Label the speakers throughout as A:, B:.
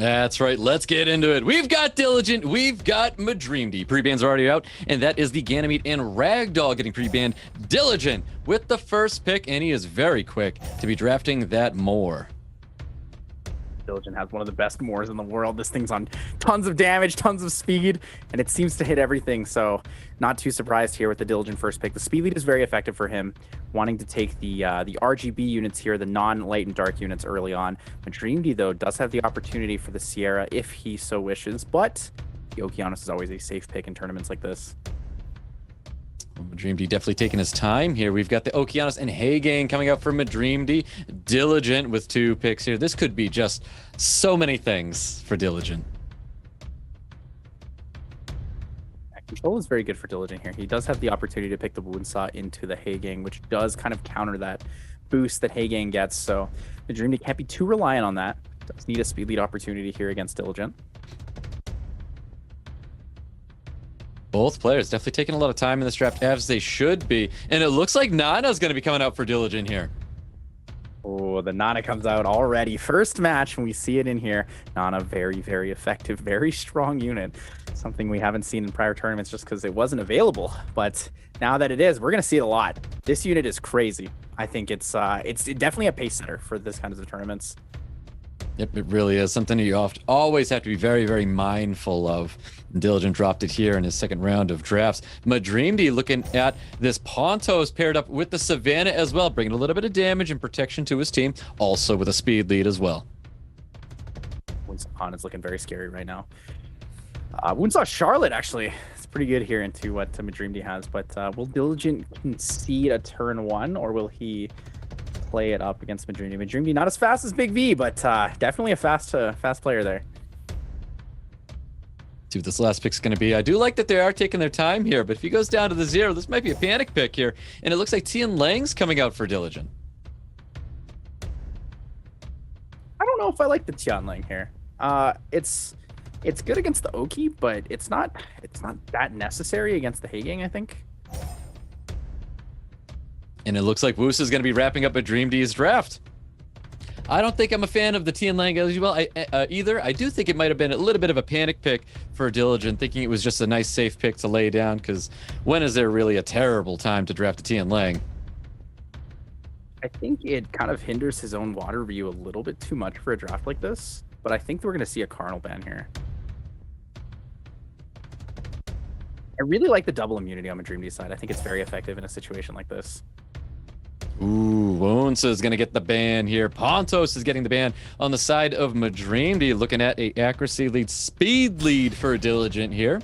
A: That's right. Let's get into it. We've got Diligent. We've got Madreamdy. Pre-bans are already out, and that is the Ganymede and Ragdoll getting pre-banned. Diligent with the first pick, and he is very quick to be drafting that Moor.
B: Diligent has one of the best Moors in the world. This thing's on tons of damage, tons of speed, and it seems to hit everything. So not too surprised here with the Diligent first pick. The speed lead is very effective for him, wanting to take the RGB units here, the non-light and dark units early on. Madreamdy, though, does have the opportunity for the Sierra if he so wishes, but the Okeanos is always a safe pick in tournaments like this.
A: Madreamdy definitely taking his time here. We've got the Okeanos and Haygang coming up for Madreamdy. Diligent with 2 picks here. This could be just so many things for Diligent.
B: Control is very good for Diligent here. He does have the opportunity to pick the Woundsaw into the Haygang, which does kind of counter that boost that Haygang gets. So Madreamdy can't be too reliant on that. Does need a speed lead opportunity here against Diligent.
A: Both players definitely taking a lot of time in this draft, as they should be. And it looks like Nana's going to be coming out for Diligent here.
B: Oh, the Nana comes out already. First match, and we see it in here. Nana, very, very effective, very strong unit. Something we haven't seen in prior tournaments just because it wasn't available. But now that it is, we're going to see it a lot. This unit is crazy. I think it's definitely a pace setter for this kind of tournaments.
A: Yep, it really is something you always have to be very, very mindful of. Diligent dropped it here in his second round of drafts. Madreamdy looking at this Pontos paired up with the Savannah as well, bringing a little bit of damage and protection to his team, also with a speed lead as well.
B: Woundsaw is looking very scary right now. Woundsaw Charlotte, actually, it's pretty good here into what Madreamdy has, but will Diligent concede a turn 1, or will he play it up against Madreamdy? Madreamdy not as fast as Big V, but definitely a fast player there.
A: See what this last pick's going to be. I do like that they are taking their time here, but if he goes down to the 0, this might be a panic pick here, and it looks like Tian Lang's coming out for Diligent.
B: I don't know if I like the Tian Lang here. It's good against the Oki, but it's not that necessary against the Haygang, I think.
A: And it looks like Woos is going to be wrapping up Madreamdy's draft. I don't think I'm a fan of the Tian Lang as well either. I do think it might have been a little bit of a panic pick for Diligent, thinking it was just a nice safe pick to lay down, because when is there really a terrible time to draft a Tian Lang?
B: I think it kind of hinders his own water view a little bit too much for a draft like this, but I think we're going to see a Carnal ban here. I really like the double immunity on Madreamdy's side. I think it's very effective in a situation like this.
A: Ooh, Wonsa is going to get the ban here. Pontos is getting the ban on the side of Madreamdy, looking at a accuracy lead, speed lead for Diligent here.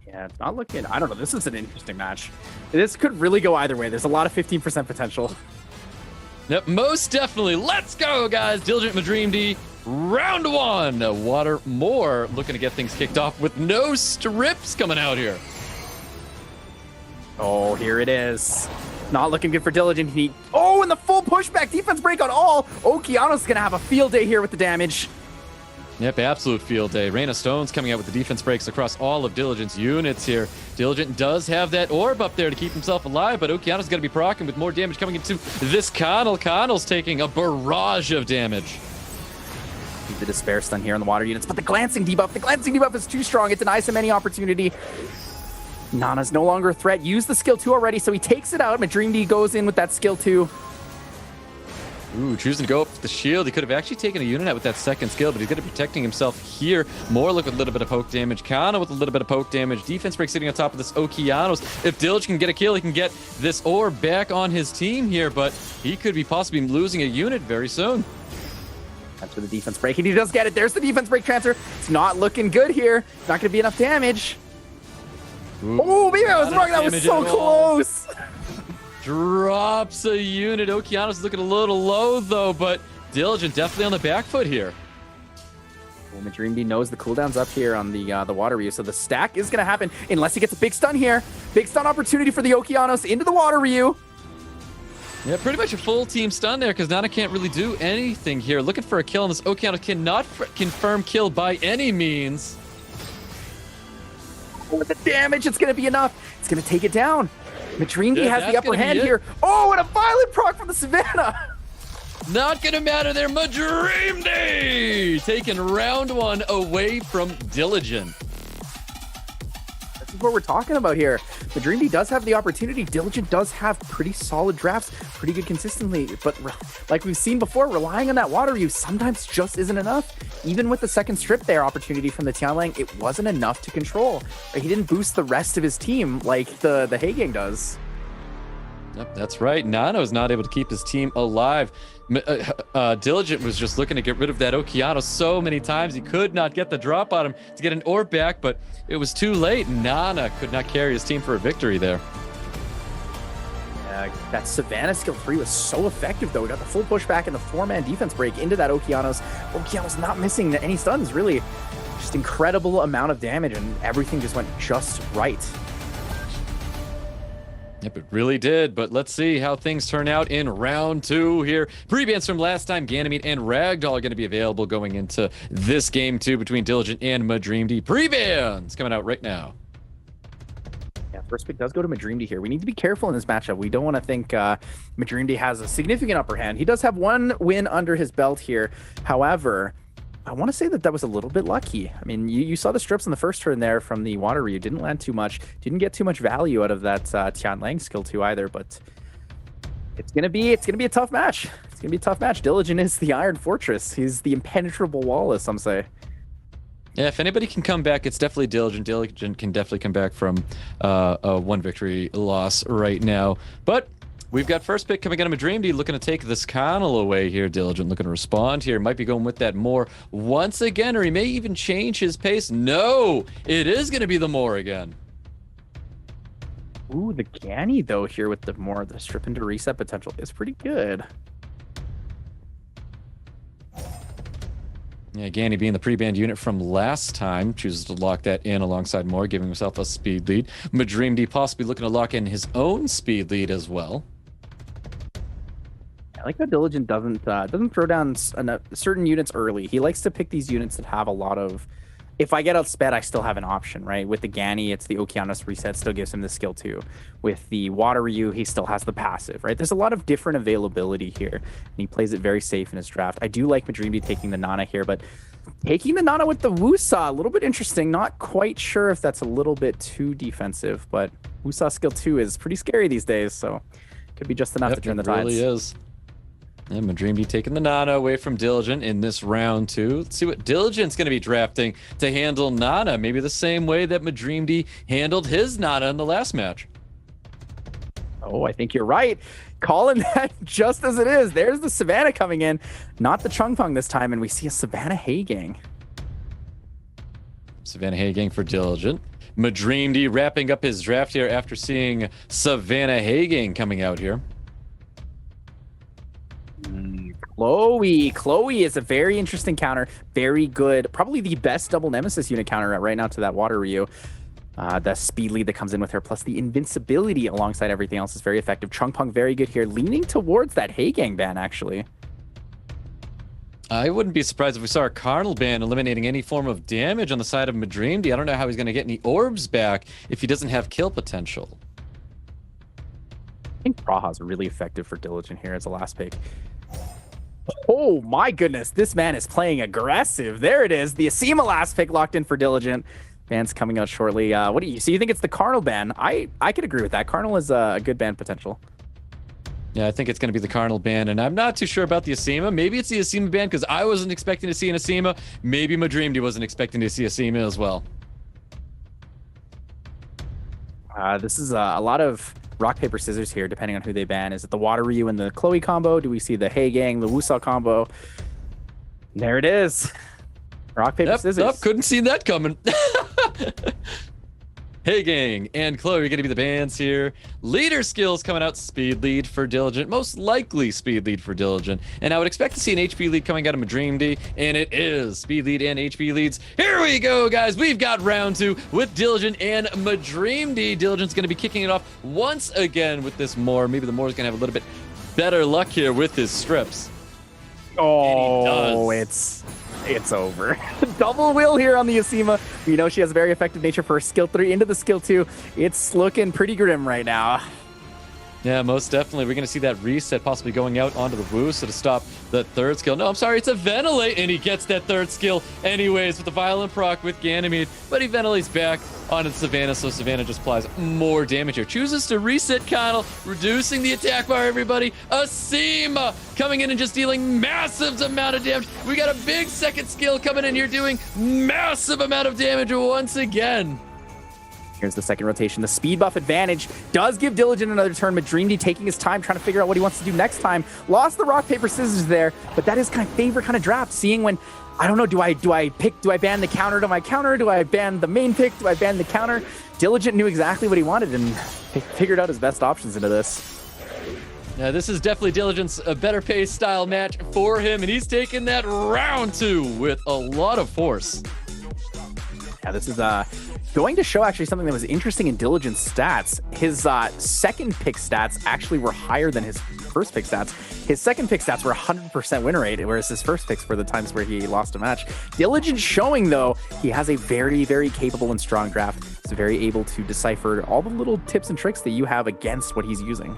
B: Yeah, it's not looking... I don't know. This is an interesting match. This could really go either way. There's a lot of 15% potential.
A: Yep, most definitely. Let's go, guys. Diligent Madreamdy, round 1. Water Moor looking to get things kicked off with no strips coming out here.
B: Oh, here it is. Not looking good for Diligent. And the full pushback defense break on all. Okeanos is going to have a field day here with the damage.
A: Yep, absolute field day. Rain of Stones coming out with the defense breaks across all of Diligent's units here. Diligent does have that orb up there to keep himself alive, but Okeanos going to be proccing with more damage coming into this Connell. Connell's taking a barrage of damage.
B: The Despair stun here on the water units, but the glancing debuff is too strong. It denies him any opportunity. Nana's no longer a threat. Used the skill 2 already, so he takes it out. Madreamdy goes in with that skill 2.
A: Ooh, choosing to go up with the shield. He could have actually taken a unit out with that second skill, but he's good at protecting himself here. Morlock with a little bit of poke damage. Kana with a little bit of poke damage. Defense break sitting on top of this Okeanos. If Diligent can get a kill, he can get this orb back on his team here, but he could be possibly losing a unit very soon.
B: That's for the defense break, and he does get it. There's the defense break transfer. It's not looking good here. Not going to be enough damage.
A: Ooh,
B: oh, maybe I was wrong. That was so close.
A: Drops a unit. Okeanos is looking a little low, though, but Diligent definitely on the back foot here.
B: Well, Madreamdy knows the cooldown's up here on the water Ryu, so the stack is going to happen unless he gets a big stun here. Big stun opportunity for the Okeanos into the water Ryu.
A: Yeah, pretty much a full team stun there, because Nana can't really do anything here. Looking for a kill, and this Okeanos cannot confirm kill by any means.
B: With the damage, it's going to be enough. It's going to take it down. Madreamdy has the upper hand here. Oh, and a violent proc from the Savannah.
A: Not gonna matter there. Madreamdy taking round 1 away from Diligent.
B: This is what we're talking about here. Madreamdy does have the opportunity. Diligent does have pretty solid drafts, pretty good consistently, but like we've seen before, relying on that water use sometimes just isn't enough. Even with the second strip there opportunity from the Tianlang, it wasn't enough to control. He didn't boost the rest of his team like the Hagang does.
A: Yep, that's right. Nano's not able to keep his team alive. Diligent was just looking to get rid of that Okeano so many times. He could not get the drop on him to get an orb back, but it was too late. Nana could not carry his team for a victory there.
B: That Savannah skill 3 was so effective, though. We got the full pushback and the 4-man defense break into that Okeanos. Okeanos not missing any stuns, really. Just incredible amount of damage, and everything just went just right.
A: Yep, it really did, but let's see how things turn out in round 2 here. Pre-bans from last time, Ganymede and Ragdoll are going to be available going into this game 2 between Diligent and Madreamdy. Pre-bans coming out right now.
B: Yeah, first pick does go to Madreamdy here. We need to be careful in this matchup. We don't want to think Madreamdy has a significant upper hand. He does have 1 win under his belt here. However, I want to say that was a little bit lucky. I mean, you saw the strips in the first turn there from the water Ryu. Didn't land too much. Didn't get too much value out of that Tianlang skill 2 either. But it's gonna be a tough match. It's gonna be a tough match. Diligent is the Iron Fortress. He's the impenetrable wall, as some say.
A: Yeah, if anybody can come back, it's definitely Diligent. Diligent can definitely come back from a 1 victory loss right now. But we've got first pick coming out of Madreamdy, looking to take this Connell away here. Diligent looking to respond here. Might be going with that more once again, or he may even change his pace. No, it is going to be the more again.
B: Ooh, the Ganny, though, here with the more, the strip into reset potential is pretty good.
A: Yeah, Ganny being the pre-banned unit from last time, chooses to lock that in alongside more, giving himself a speed lead. Madreamdy possibly looking to lock in his own speed lead as well.
B: I like how Diligent doesn't throw down certain units early. He likes to pick these units that have a lot of, if I get outsped, I still have an option, right? With the Ganny, it's the Okeanos reset, still gives him the skill 2. With the Water Ryu, he still has the passive, right? There's a lot of different availability here, and he plays it very safe in his draft. I do like Madreamdy taking the Nana here, but taking the Nana with the Wusa, a little bit interesting. Not quite sure if that's a little bit too defensive, but Wusa skill 2 is pretty scary these days, so could be just enough to turn the tides.
A: It really is. And Madreamdy taking the Nana away from Diligent in this round 2. Let's see what Diligent's going to be drafting to handle Nana. Maybe the same way that Madreamdy handled his Nana in the last match.
B: Oh, I think you're right. Calling that just as it is. There's the Savannah coming in. Not the Chungpung this time, and we see a Savannah Hagang.
A: Savannah Hagang for Diligent. Madreamdy wrapping up his draft here after seeing Savannah Hagang coming out here.
B: Chloe is a very interesting counter. Very good. Probably the best double Nemesis unit counter right now to that Water Ryu. The speed lead that comes in with her, plus the invincibility alongside everything else is very effective. Chungpung very good here. Leaning towards that Hagang ban, actually.
A: I wouldn't be surprised if we saw a Carnal ban eliminating any form of damage on the side of Madreamdy. I don't know how he's going to get any orbs back if he doesn't have kill potential.
B: I think Praha's really effective for Diligent here as a last pick. Oh my goodness, this man is playing aggressive. There it is. The Asima last pick locked in for Diligent. Ban's coming out shortly. What do you? So you think it's the Carnal ban? I could agree with that. Carnal is a good ban potential.
A: Yeah, I think it's going to be the Carnal ban, and I'm not too sure about the Asima. Maybe it's the Asima ban because I wasn't expecting to see an Asima. Maybe Madreamdy wasn't expecting to see Asima as well.
B: This is a lot of rock, paper, scissors here, depending on who they ban. Is it the Water Ryu and the Chloe combo? Do we see the Hagang, the Wusa combo? There it is. Rock, paper, scissors.
A: Couldn't see that coming. Hagang and Chloe are going to be the bans here. Leader skills coming out, speed lead for Diligent. Most likely speed lead for Diligent. And I would expect to see an HP lead coming out of Madreamdy, and it is speed lead and HP leads. Here we go, guys. We've got round 2 with Diligent and Madreamdy. Diligent's going to be kicking it off once again with this Moor. Maybe the Moor's going to have a little bit better luck here with his strips.
B: Oh, it's over. Double wheel here on the Asima. We know she has a very effective nature for her skill 3 into the skill 2. It's looking pretty grim right now.
A: Yeah, most definitely. We're going to see that reset possibly going out onto the Woo, so to stop the third skill. No, I'm sorry, it's a Ventilate, and he gets that third skill anyways with the Violent proc with Ganymede, but he ventilates back onto Savannah, so Savannah just applies more damage here. Chooses to reset Connell, reducing the attack bar, everybody. Asima coming in and just dealing massive amount of damage. We got a big second skill coming in here doing massive amount of damage once again.
B: Here's the second rotation. The speed buff advantage does give Diligent another turn. Madreamdy taking his time, trying to figure out what he wants to do next time. Lost the rock, paper, scissors there, but that is kind of favorite kind of draft. Seeing when, I don't know, do I ban the counter to my counter? Do I ban the main pick? Do I ban the counter? Diligent knew exactly what he wanted and figured out his best options into this.
A: Yeah, this is definitely Diligent's a better pace style match for him, and he's taking that round 2 with a lot of force.
B: Yeah, this is going to show actually something that was interesting in Diligent's stats. His second pick stats actually were higher than his first pick stats. His second pick stats were 100% win rate, whereas his first picks were the times where he lost a match. Diligent showing, though, he has a very, very capable and strong draft. He's very able to decipher all the little tips and tricks that you have against what he's using.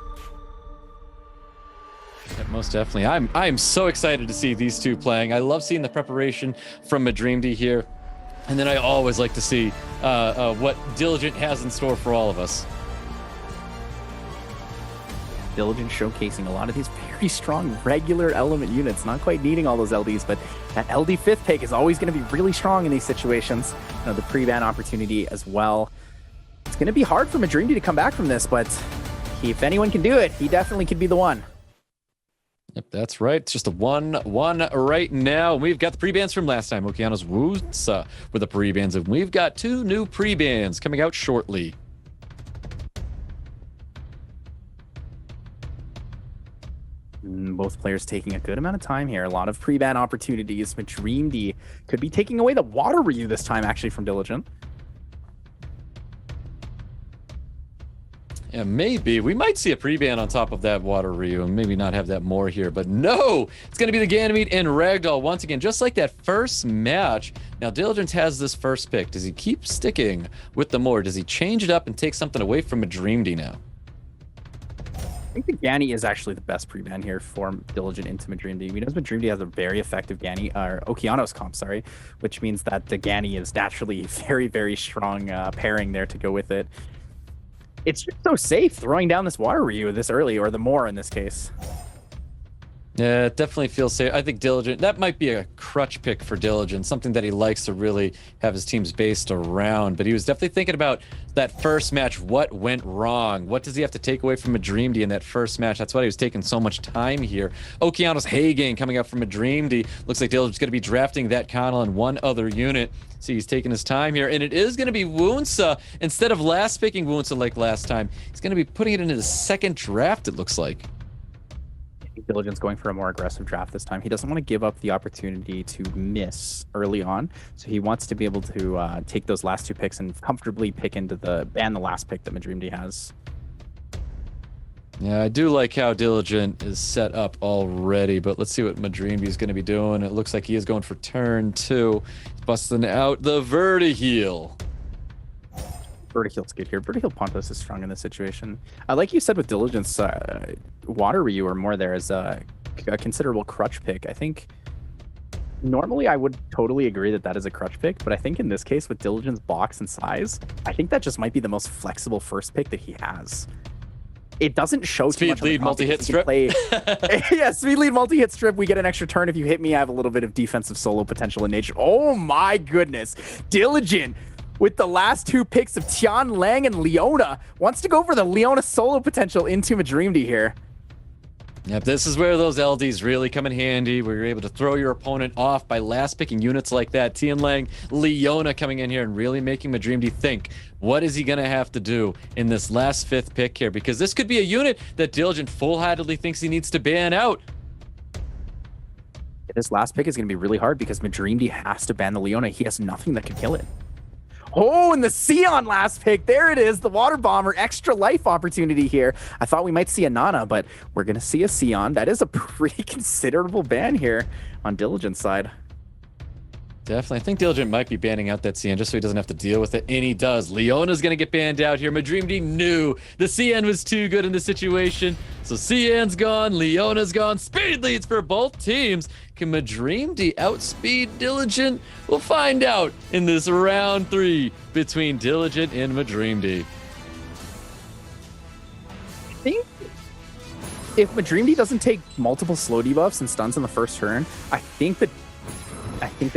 A: Yeah, most definitely. I'm so excited to see these two playing. I love seeing the preparation from Madreamdy here. And then I always like to see what Diligent has in store for all of us.
B: Diligent showcasing a lot of these very strong regular element units, not quite needing all those LDs, but that LD 5th pick is always going to be really strong in these situations. You know, the pre-ban opportunity as well. It's going to be hard for Madreamdy to come back from this, but if anyone can do it, he definitely could be the one.
A: Yep, that's right. It's just a 1-1 right now. We've got the pre-bans from last time. Okeanos Woosa with the pre-bans, and we've got 2 new pre-bans coming out shortly.
B: Both players taking a good amount of time here. A lot of pre-ban opportunities. Madreamdy could be taking away the water Ryu this time, actually, from Diligent.
A: Yeah, maybe. We might see a pre-ban on top of that Water Ryu and maybe not have that more here, but no! It's going to be the Ganymede and Ragdoll once again, just like that first match. Now, Diligent has this first pick. Does he keep sticking with the more? Does he change it up and take something away from Madreamdy now?
B: I think the Ganny is actually the best pre-ban here for Diligent into Madreamdy. We know Madreamdy has a very effective Ganny, or Okeanos comp, sorry, which means that the Ganny is naturally very, very strong pairing there to go with it. It's just so safe throwing down this Water Ryu this early, or the more in this case.
A: Yeah, it definitely feels safe. I think Diligent, that might be a crutch pick for Diligent, something that he likes to really have his teams based around. But he was definitely thinking about that first match. What went wrong? What does he have to take away from Madreamdy in that first match? That's why he was taking so much time here. Okeanos Hagen coming up from Madreamdy. Looks like Diligent's going to be drafting that Connell and one other unit. See, he's taking his time here, and it is going to be Woonsa. Instead of last picking Woonsa like last time, he's going to be putting it into the second draft, it looks like.
B: Diligent's going for a more aggressive draft this time. He doesn't want to give up the opportunity to miss early on, so he wants to be able to take those last 2 picks and comfortably pick into the last pick that Madreamdy has.
A: Yeah, I do like how Diligent is set up already, but let's see what Madreamdy is going to be doing. It looks like he is going for turn 2. He's busting out the Vertiheel.
B: Vertiheel's good here. Vertiheal Pontos is strong in this situation. Like you said with Diligence, Water Ryu or more there is a considerable crutch pick. I think normally I would totally agree that that is a crutch pick, but I think in this case with Diligence box and size, I think that just might be the most flexible first pick that he has. It doesn't show too much.
A: Speed lead multi-hit strip.
B: Yeah, speed lead multi-hit strip. We get an extra turn. If you hit me, I have a little bit of defensive solo potential in nature. Oh my goodness. Diligent with the last 2 picks of Tian Lang and Leona wants to go for the Leona solo potential into Madreamdy here.
A: Yep, this is where those LDs really come in handy, where you're able to throw your opponent off by last picking units like that. Tian Lang, Leona coming in here and really making Madreamdy think, what is he going to have to do in this last 5th pick here? Because this could be a unit that Diligent full-heartedly thinks he needs to ban out.
B: This last pick is going to be really hard because Madreamdy has to ban the Leona. He has nothing that can kill it. Oh, and the Sion last pick. There it is. The Water Bomber. Extra life opportunity here. I thought we might see a Nana, but we're going to see a Sion. That is a pretty considerable ban here on Diligent's side.
A: Definitely. I think Diligent might be banning out that CN just so he doesn't have to deal with it. And he does. Leona's going to get banned out here. Madreamdy knew the CN was too good in this situation. So CN's gone. Leona's gone. Speed leads for both teams. Can Madreamdy outspeed Diligent? We'll find out in this round 3 between Diligent and Madreamdy.
B: I think if Madreamdy doesn't take multiple slow debuffs and stuns in the first turn, I think that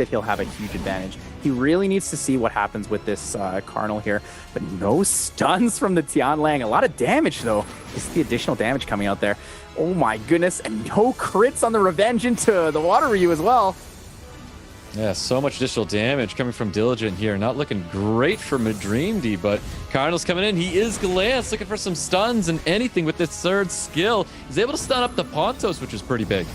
B: he'll have a huge advantage. He really needs to see what happens with this Carnal here, but no stuns from the Tianlang. A lot of damage, though. This is the additional damage coming out there. Oh my goodness, and no crits on the Revenge into the Water Ryu as well.
A: Yeah, so much additional damage coming from Diligent here. Not looking great for Madreamdy, but Cardinal's coming in. He is glanced, looking for some stuns and anything with this third skill. He's able to stun up the Pontos, which is pretty big.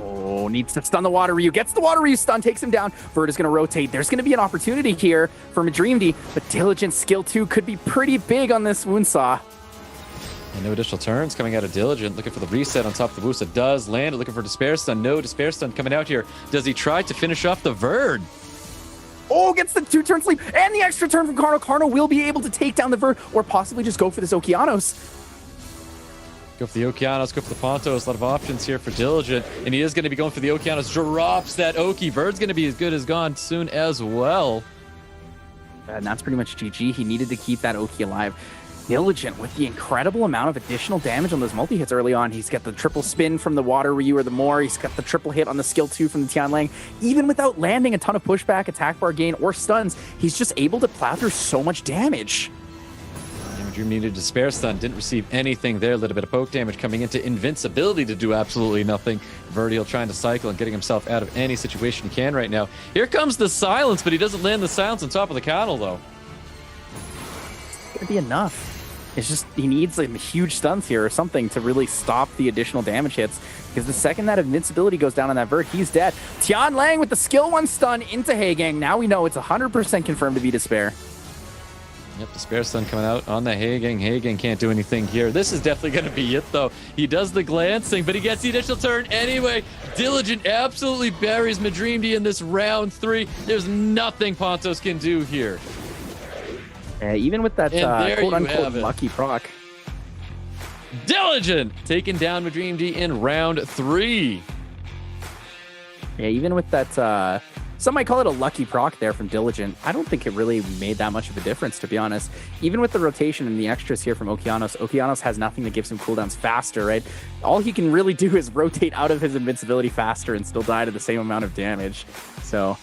B: Oh, needs to stun the Water Ryu. Gets the Water Ryu stun, takes him down. Vert is going to rotate. There's going to be an opportunity here for Madreamdy, but Diligent skill 2 could be pretty big on this Wound Saw.
A: And no additional turns coming out of Diligent. Looking for the reset on top of the boost. It does land. Looking for Despair Stun. No Despair Stun coming out here. Does he try to finish off the Verd?
B: Oh, gets the 2-turn sleep and the extra turn from Carno. Carno will be able to take down the Verd or possibly just go for this Okeanos.
A: Go for the Okeanos, go for the Pontos. A lot of options here for Diligent. And he is going to be going for the Okeanos. Drops that Oki. Verd's going to be as good as gone soon as well.
B: And that's pretty much GG. He needed to keep that Oki alive. Diligent with the incredible amount of additional damage on those multi-hits early on. He's got the triple spin from the Water Ryu or the Moor. He's got the triple hit on the skill 2 from the Tianlang. Even without landing a ton of pushback, attack bar gain, or stuns, he's just able to plow through so much damage.
A: Dream needed Despair Stun, didn't receive anything there. A little bit of poke damage coming into Invincibility to do absolutely nothing. Verdial trying to cycle and getting himself out of any situation he can right now. Here comes the Silence, but he doesn't land the Silence on top of the Cattle, though.
B: It's going to be enough. It's just, he needs like huge stuns here or something to really stop the additional damage hits. Because the second that Invincibility goes down on that Vert, he's dead. Tianlang with the skill 1 stun into Hagang. Now we know it's 100% confirmed to be Despair.
A: Yep, Despair Stun coming out on the Hagang. Hagang can't do anything here. This is definitely going to be it, though. He does the glancing, but he gets the initial turn anyway. Diligent absolutely buries Madreamdy in this round 3. There's nothing Pontos can do here.
B: Even with that quote-unquote lucky proc.
A: Diligent taking down Madreamdy in round 3.
B: Yeah, even with that... some might call it a lucky proc there from Diligent. I don't think it really made that much of a difference, to be honest. Even with the rotation and the extras here from Okeanos, Okeanos has nothing that gives him cooldowns faster, right? All he can really do is rotate out of his invincibility faster and still die to the same amount of damage. So,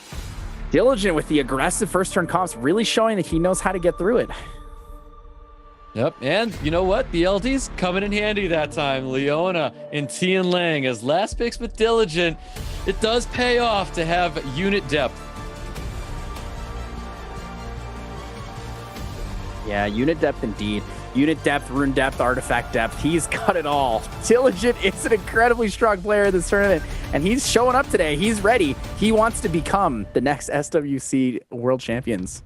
B: Diligent with the aggressive first turn comps really showing that he knows how to get through it.
A: Yep, and you know what? The LD's coming in handy that time. Leona and Tianlang as last picks with Diligent. It does pay off to have unit depth.
B: Yeah, unit depth indeed. Unit depth, rune depth, artifact depth. He's got it all. Diligent is an incredibly strong player in this tournament, and he's showing up today. He's ready. He wants to become the next SWC World Champions.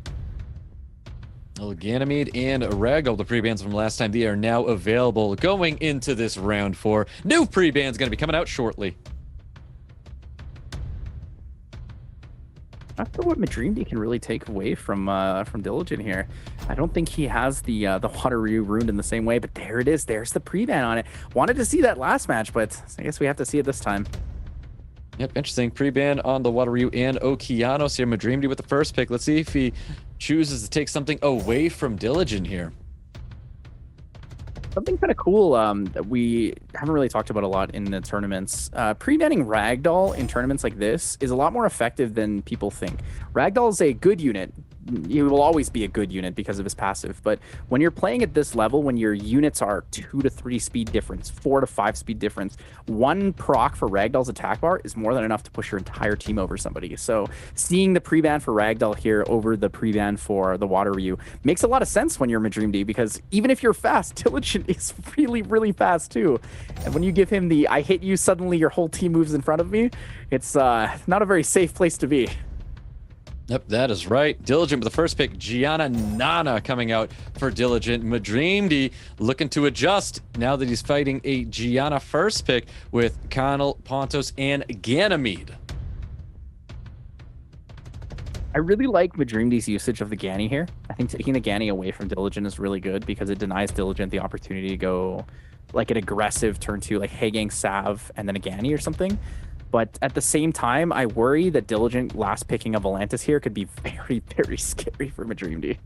A: Ganymede and Ragdoll, the pre-bans from last time, they are now available going into this round 4. New pre-ban's going to be coming out shortly.
B: Not sure what Madreamdy can really take away from Diligent here. I don't think he has the Water Ryu ruined in the same way, but there it is. There's the pre-ban on it. Wanted to see that last match, but I guess we have to see it this time.
A: Yep, interesting. Pre-ban on the Water Ryu and Okeanos here. Madreamdy with the first pick. Let's see if he chooses to take something away from Diligent here.
B: Something kind of cool that we haven't really talked about a lot in the tournaments. Pre-banning Ragdoll in tournaments like this is a lot more effective than people think. Ragdoll is a good unit. He will always be a good unit because of his passive, but when you're playing at this level, when your units are 2 to 3 speed difference, 4 to 5 speed difference, 1 proc for Ragdoll's attack bar is more than enough to push your entire team over somebody. So seeing the pre-ban for Ragdoll here over the pre-ban for the Water Ryu makes a lot of sense when you're Madreamdy, because even if you're fast, Diligent is really, really fast too. And when you give him the I hit you, suddenly your whole team moves in front of me, it's not a very safe place to be.
A: Yep, that is right. Diligent with the first pick. Gianna Nana coming out for Diligent. Madreamdy looking to adjust now that he's fighting a Gianna first pick with Connell, Pontos, and Ganymede.
B: I really like Madreamdy's usage of the Ganny here. I think taking the Ganny away from Diligent is really good because it denies Diligent the opportunity to go like an aggressive turn 2, like Hagang Sav and then a Ganny or something. But at the same time, I worry that Diligent last picking of Volantis here could be very, very scary for Madreamdy.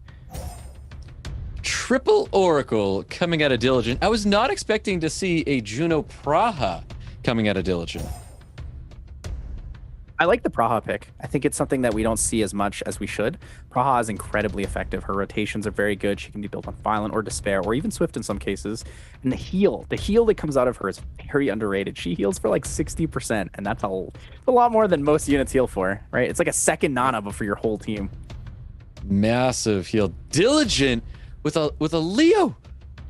A: Triple Oracle coming out of Diligent. I was not expecting to see a Juno Praha coming out of Diligent.
B: I like the Praha pick. I think it's something that we don't see as much as we should. Praha is incredibly effective. Her rotations are very good. She can be built on Violent or Despair or even Swift in some cases. And the heal that comes out of her is very underrated. She heals for like 60%, and that's a lot more than most units heal for, right? It's like a second Nana but for your whole team.
A: Massive heal. Diligent with a Leo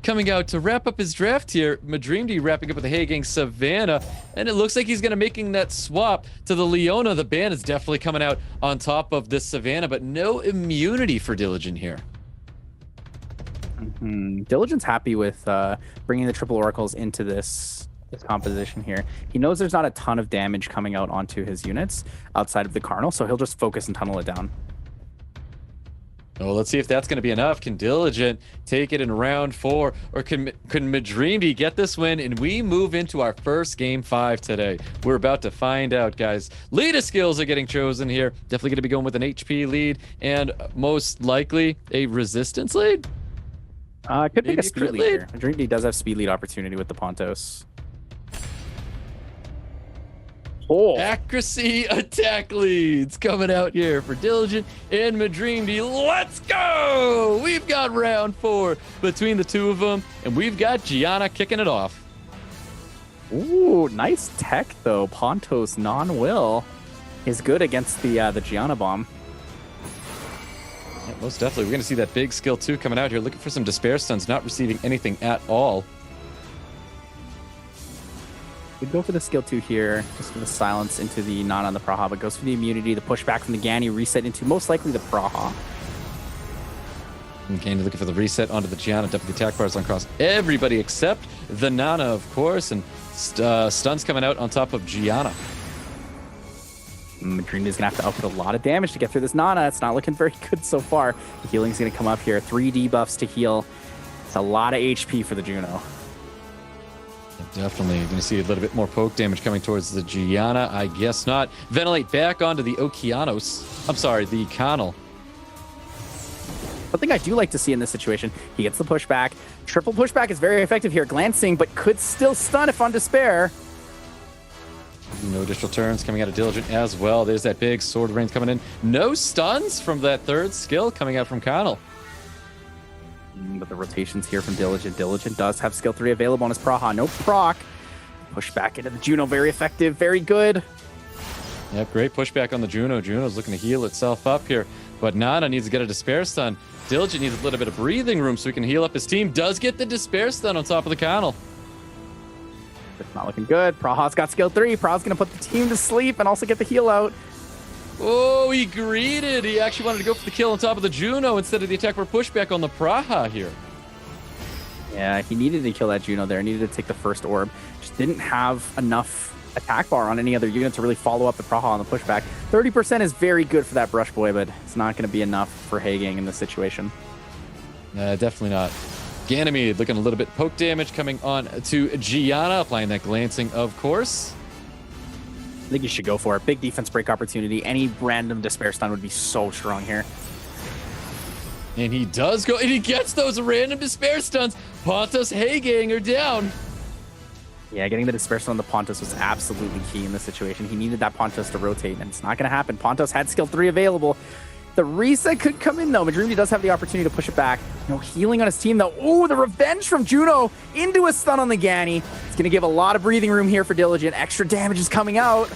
A: coming out to wrap up his draft here. Madreamdy wrapping up with the Hagang Savannah, and it looks like he's going to making that swap to the Leona. The ban is definitely coming out on top of this Savannah, but no immunity for Diligent here.
B: Diligent's happy with bringing the triple oracles into this composition here. He knows there's not a ton of damage coming out onto his units outside of the Carnal, so he'll just focus and tunnel it down.
A: Oh, let's see if that's going to be enough. Can Diligent take it in round 4, or can Madreamdy get this win? And we move into our first game 5 today. We're about to find out, guys. Leader skills are getting chosen here. Definitely going to be going with an HP lead and most likely a resistance lead.
B: Could pick a speed lead here. Madreamdy does have speed lead opportunity with the Pontos. Oh.
A: Accuracy attack leads coming out here for Diligent and Madreamdy. Let's go! We've got round 4 between the two of them, and we've got Gianna kicking it off.
B: Ooh, nice tech though. Pontos non-will is good against the Gianna bomb.
A: Yeah, most definitely. We're going to see that big skill 2 coming out here, looking for some Despair Stuns, not receiving anything at all.
B: We'd go for the skill 2 here, just for the silence into the Nana on the Praha, but goes for the immunity, the pushback from the Ganny, reset into most likely the Praha.
A: Okay, looking for the reset onto the Gianna. Definitely attack bars on across everybody except the Nana, of course, and stuns coming out on top of Gianna.
B: Madreamdy's going to have to output a lot of damage to get through this Nana. It's not looking very good so far. The healing's going to come up here. 3 debuffs to heal. It's a lot of HP for the Juno.
A: Definitely going to see a little bit more poke damage coming towards the Gianna. I guess not. Ventilate back onto the Okeanos. I'm sorry, the Connell.
B: One thing I do like to see in this situation, he gets the pushback. Triple pushback is very effective here. Glancing, but could still stun if on Despair.
A: No additional turns coming out of Diligent as well. There's that big sword range coming in. No stuns from that third skill coming out from Connell.
B: But the rotations here from Diligent. Diligent does have skill 3 available on his Praha. No proc. Pushback into the Juno. Very effective. Very good.
A: Yep, great pushback on the Juno. Juno's looking to heal itself up here. But Nana needs to get a Despair Stun. Diligent needs a little bit of breathing room so he can heal up his team. Does get the Despair Stun on top of the Connell.
B: It's not looking good. Praha's got skill 3. Praha's going to put the team to sleep and also get the heal out.
A: Oh, he greeted. He actually wanted to go for the kill on top of the Juno instead of the attack for pushback on the Praha here.
B: Yeah, he needed to kill that Juno there. Needed to take the first orb. Just didn't have enough attack bar on any other unit to really follow up the Praha on the pushback. 30% is very good for that Brush Boy, but it's not going to be enough for Hagang in this situation.
A: Definitely not. Ganymede looking a little bit poke damage coming on to Gianna, applying that glancing, of course.
B: I think you should go for it. Big defense break opportunity. Any random Despair Stun would be so strong here.
A: And he does go, and he gets those random Despair Stuns. Pontos Hagang are down.
B: Yeah, getting the Despair Stun on the Pontos was absolutely key in this situation. He needed that Pontos to rotate, and it's not going to happen. Pontos had skill 3 available. The reset could come in, though. Madreamdy does have the opportunity to push it back. No healing on his team, though. Oh, the revenge from Juno into a stun on the Ganny. It's going to give a lot of breathing room here for Diligent. Extra damage is coming out.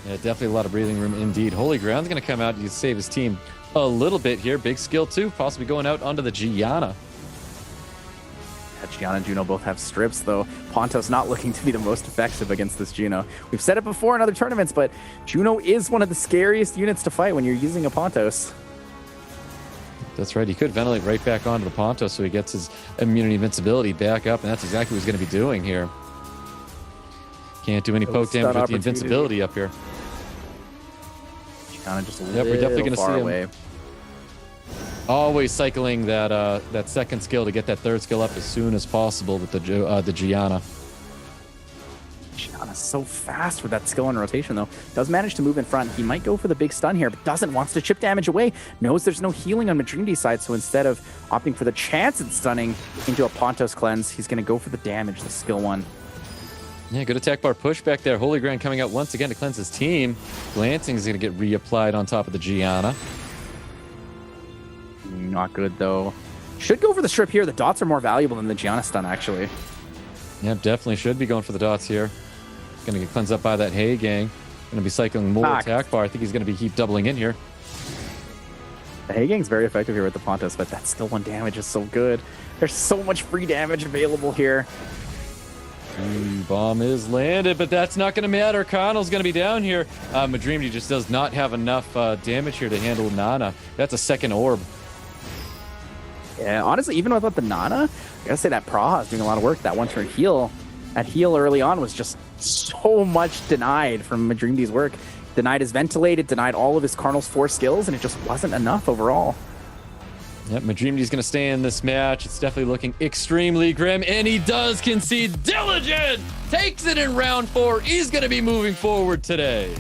A: Yeah, definitely a lot of breathing room indeed. Holy Ground's going to come out to save his team a little bit here. Big skill, too. Possibly going out onto the Gianna.
B: Gianna and Juno both have strips, though. Pontos not looking to be the most effective against this Juno. We've said it before in other tournaments, but Juno is one of the scariest units to fight when you're using a Pontos.
A: That's right. He could ventilate right back onto the Pontos so he gets his immunity invincibility back up, and that's exactly what he's going to be doing here. Can't do any poke damage with the invincibility up here.
B: Kind of just a
A: Yep, we're definitely
B: little
A: gonna
B: far
A: see him.
B: away.
A: Always cycling that second skill to get that third skill up as soon as possible with the Gianna.
B: Gianna's so fast with that skill in rotation, though. Does manage to move in front. He might go for the big stun here, but doesn't. Wants to chip damage away. Knows there's no healing on Madreamdy's side, so instead of opting for the chance at stunning into a Pontos cleanse, he's going to go for the damage, the skill one.
A: Yeah, good attack bar push back there. Holy Grand coming out once again to cleanse his team. Glancing is going to get reapplied on top of the Gianna.
B: Not good, though. Should go for the strip here. The dots are more valuable than the Gianna stun, actually.
A: Yeah, definitely should be going for the dots here. Going to get cleansed up by that Hay gang. Going to be cycling more attack bar. I think he's going to be heap doubling in here.
B: The Hay gang's very effective here with the Pontos, but that still one damage is so good. There's so much free damage available here.
A: Bomb is landed, but that's not going to matter. Connell's going to be down here. Madreamdy just does not have enough damage here to handle Nana. That's a second orb.
B: Yeah, honestly, even without the Nana, I gotta say that Praha is doing a lot of work. That one-turn heal, that heal early on was just so much denied from Madreamdy's work. Denied his Ventilate, denied all of his Cardinal's 4 skills, and it just wasn't enough overall.
A: Yep, Madreamdy's going to stay in this match. It's definitely looking extremely grim, and he does concede. Diligent takes it in round 4. He's going to be moving forward today.